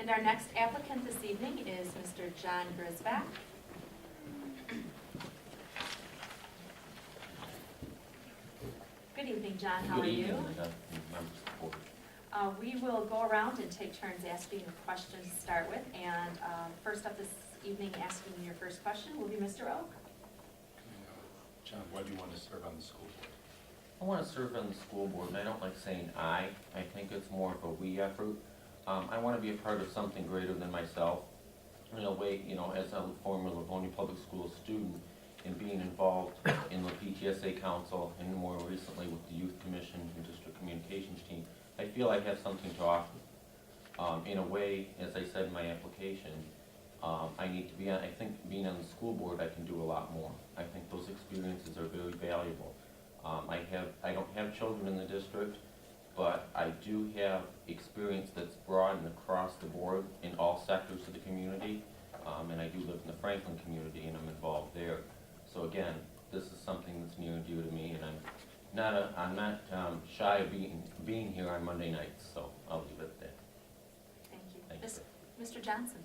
And our next applicant this evening is Mr. John Grezbek. Good evening, John. How are you? Good evening, members of the board. We will go around and take turns asking a question to start with. And first up this evening, asking your first question will be Mr. Oak. John, why do you want to serve on the school board? I want to serve on the school board, and I don't like saying I think it's more of a we effort. I want to be a part of something greater than myself. In a way, as a former Livonia Public Schools student, and being involved in the PTSA Council, and more recently with the Youth Commission and District Communications team, I feel I have something to offer. In a way, as I said in my application, I need to be on, I think being on the school board, I can do a lot more. I think those experiences are very valuable. I don't have children in the district, but I do have experience that's broad and across the board in all sectors of the community. And I do live in the Franklin community, and I'm involved there. So again, this is something that's near and dear to me, and I'm not shy of being here on Monday nights. So I'll leave it at that. Thank you. Thank you. Mr. Johnson.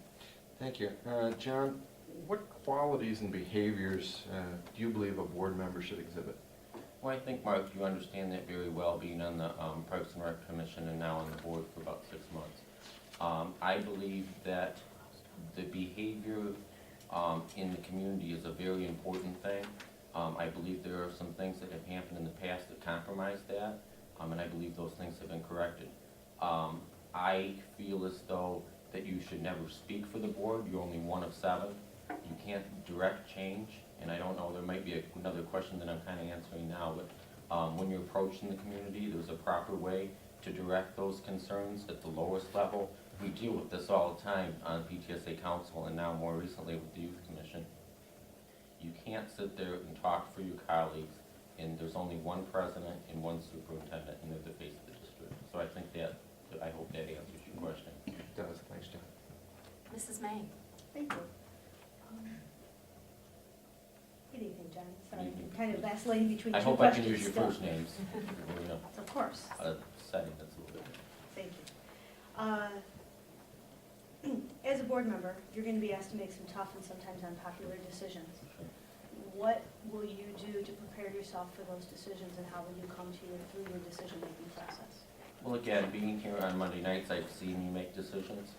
Thank you. John, what qualities and behaviors do you believe a board member should exhibit? Well, I think, Mark, you understand that very well, being on the Parks and Rec Commission and now on the board for about 6 months. I believe that the behavior in the community is a very important thing. I believe there are some things that have happened in the past that compromise that, and I believe those things have been corrected. I feel as though that you should never speak for the board. You're only one of 7. You can't direct change, and I don't know, there might be another question that I'm kind of answering now, but when you're approaching the community, there's a proper way to direct those concerns at the lowest level. We deal with this all the time on PTSA Council and now more recently with the Youth Commission. You can't sit there and talk for your colleagues, and there's only one president and one superintendent, and they're the face of the district. So I think I hope that answers your question. It does. Thanks, John. Mrs. May. Thank you. Good evening, John. Sorry, Evening. I'm kind of vacillating between I two hope I can questions use your still. first names. Of course. Setting that's a little bit. Thank you. As a board member, you're going to be asked to make some tough and sometimes unpopular decisions. What will you do to prepare yourself for those decisions, and how will you come through your decision-making process? Well, again, being here on Monday nights, I've seen you make decisions,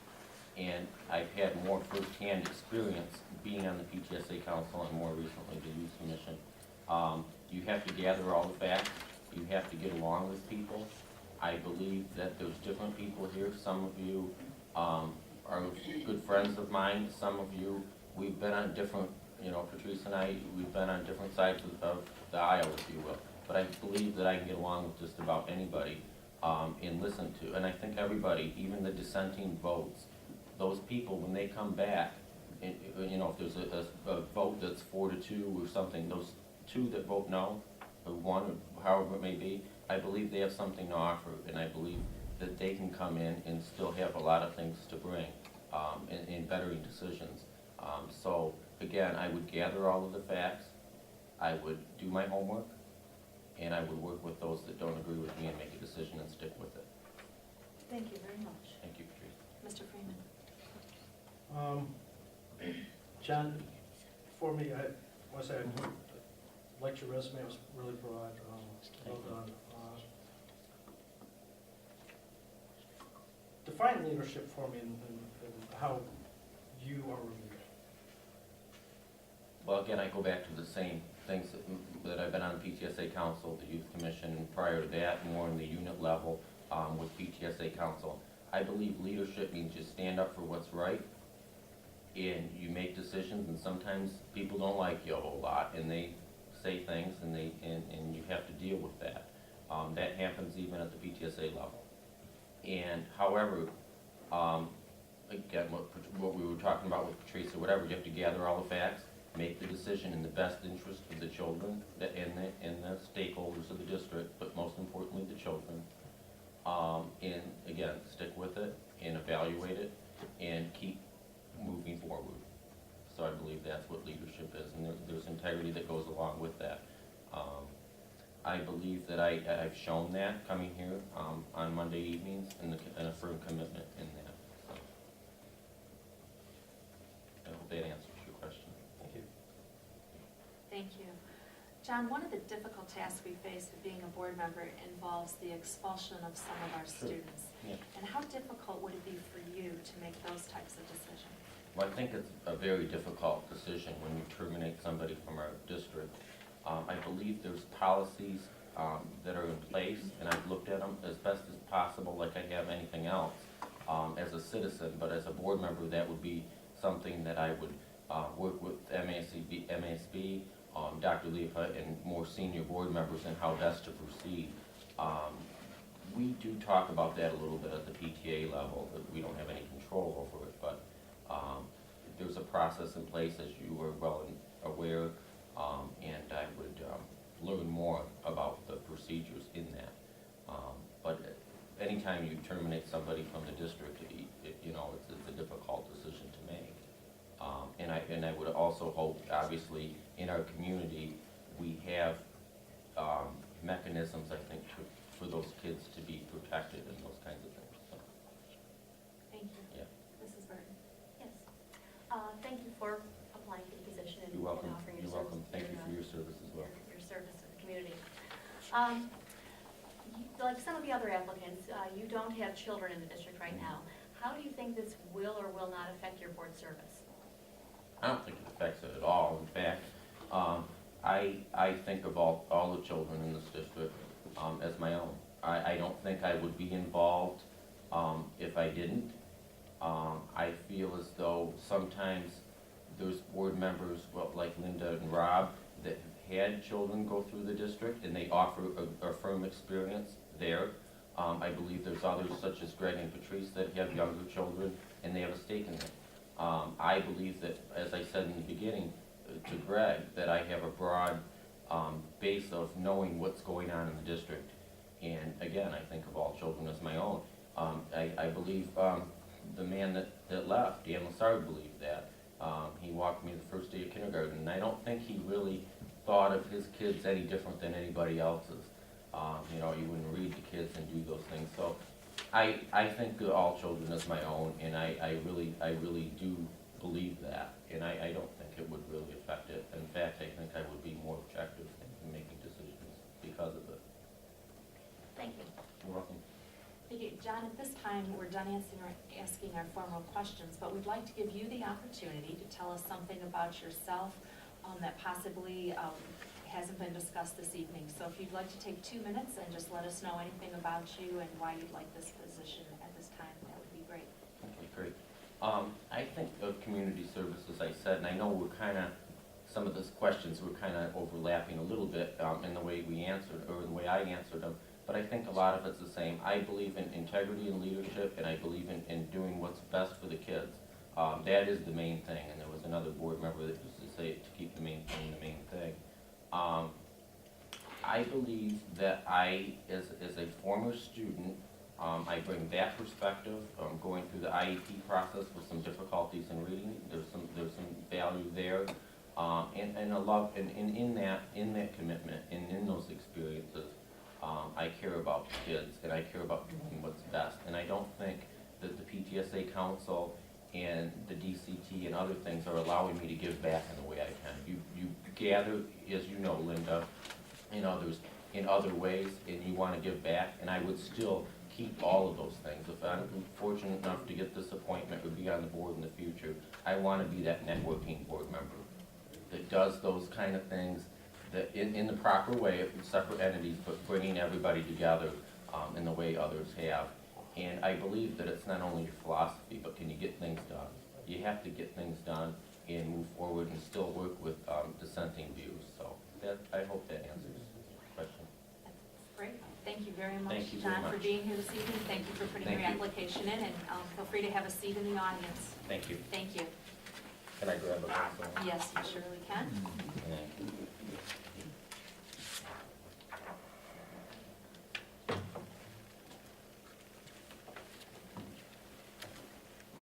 and I've had more first-hand experience being on the PTSA Council and more recently the Youth Commission. You have to gather all the facts. You have to get along with people. I believe that there's different people here. Some of you are good friends of mine. Some of you, we've been on different, Patrice and I, we've been on different sides of the aisle, if you will. But I believe that I can get along with just about anybody and listen to. And I think everybody, even the dissenting votes, those people, when they come back, and, if there's a vote that's 4-2 or something, those 2 that vote no, or 1, or however it may be, I believe they have something to offer, and I believe that they can come in and still have a lot of things to bring in bettering decisions. So again, I would gather all of the facts, I would do my homework, and I would work with those that don't agree with me and make a decision and stick with it. Thank you very much. Thank you, Patrice. Mr. Freeman. John, for me, I want to say I liked your resume. It was really broad. Well done. Define leadership for me and how you are reviewed. Well, again, I go back to the same things that I've been on the PTSA Council, the Youth Commission, and prior to that, more in the unit level with PTSA Council. I believe leadership means you stand up for what's right, and you make decisions, and sometimes people don't like you a whole lot, and they say things, and you have to deal with that. That happens even at the PTSA level. And however, again, what we were talking about with Patrice or whatever, you have to gather all the facts, make the decision in the best interest of the children and the stakeholders of the district, but most importantly the children. And again, stick with it and evaluate it and keep moving forward. So I believe that's what leadership is, and there's integrity that goes along with that. I believe that I've shown that coming here on Monday evenings and a firm commitment in that. So. John, one of the difficult tasks we face with being a board member involves the expulsion of some of our Sure. students. Yeah. And how difficult would it be for you to make those types of decisions? Well, I think it's a very difficult decision when you terminate somebody from our district. I believe there's policies that are in place, and I've looked at them as best as possible, like I have anything else, as a citizen, but as a board member, that would be something that I would work with MASB, Dr. Leafa, and more senior board members in how best to proceed. We do talk about that a little bit at the PTA level, that we don't have any control over it, but there's a process in place, as you are well aware, and I would learn more about the procedures in that. But anytime you terminate somebody from the district, it's a difficult decision to make. And I would also hope, obviously, in our community, we have mechanisms, I think, for those kids to be protected and those kinds of things. So, Thank you. yeah. Mrs. Burton? Yes. Thank you for applying for the position and You're welcome. offering your You're service. welcome. Thank you for your service as well. Your service to the community. Like some of the other applicants, you don't have children in the district right now. How do you think this will or will not affect your board service? I don't think it affects it at all. In fact, I think of all the children in this district as my own. I don't think I would be involved if I didn't. I feel as though sometimes there's board members, well, like Linda and Rob, that have had children go through the district, and they offer a firm experience there. I believe there's others, such as Greg and Patrice, that have younger children, and they have a stake in it. I believe that, as I said in the beginning to Greg, that I have a broad base of knowing what's going on in the district. And again, I think of all children as my own. I believe the man that left, Dan Lassard, believed that. He walked me the first day of kindergarten, and I don't think he really thought of his kids any different than anybody else's. You wouldn't read the kids and do those things. So I think of all children as my own, and I really do believe that. And I don't think it would really affect it. In fact, I think I would be more objective in making decisions because of it. Thank you. You're welcome. Thank you. John, at this time, we're done asking our formal questions, but we'd like to give you the opportunity to tell us something about yourself that possibly hasn't been discussed this evening. So if you'd like to take 2 minutes and just let us know anything about you and why you'd like this position at this time, that would be great. Okay, great. I think of community service, as I said, and I know some of those questions were kind of overlapping a little bit in the way we answered, or the way I answered them, but I think a lot of it's the same. I believe in integrity and leadership, and I believe in doing what's best for the kids. That is the main thing, and there was another board member that used to say to keep the main thing the main thing. I believe that as a former student, I bring that perspective, going through the IEP process with some difficulties in reading. There's some value there, and a love, and in that commitment and in those experiences, I care about the kids, and I care about doing what's best. And I don't think that the PTSA Council and the DCT and other things are allowing me to give back in the way I can. You gather, as you know, Linda, and others, in other ways, and you want to give back, and I would still keep all of those things. If I'm fortunate enough to get this appointment or be on the board in the future, I want to be that networking board member that does those kind of things that in the proper way, with separate entities, but bringing everybody together in the way others have. And I believe that it's not only your philosophy, but can you get things done? You have to get things done and move forward and still work with dissenting views. So I hope that answers the question. That's great. Thank you very much, Thank you very John, for much. being here this evening. Thank you for putting Thank your you. application in, and feel free to have a seat in the audience. Thank you. Thank you. Can I grab a pencil? Yes, you surely can. Thank you.